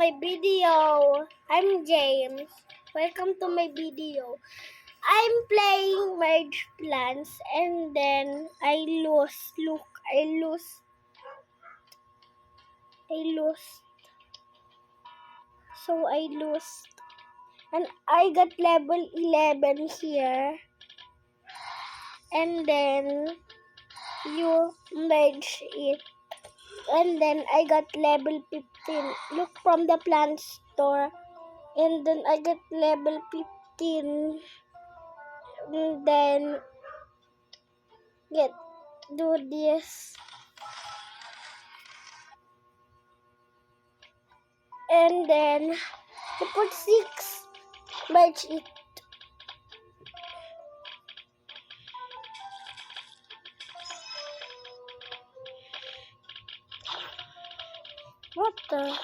my video. I'm James. Welcome to my video. I'm playing Merge Plants and then I lose. Look, I lose. So I lost. And I got level 11 here. And then you merge it. And then I got level 15. Look from the plant store. And then I got level 15. And then do this. And then you put 6. Merge it. What the?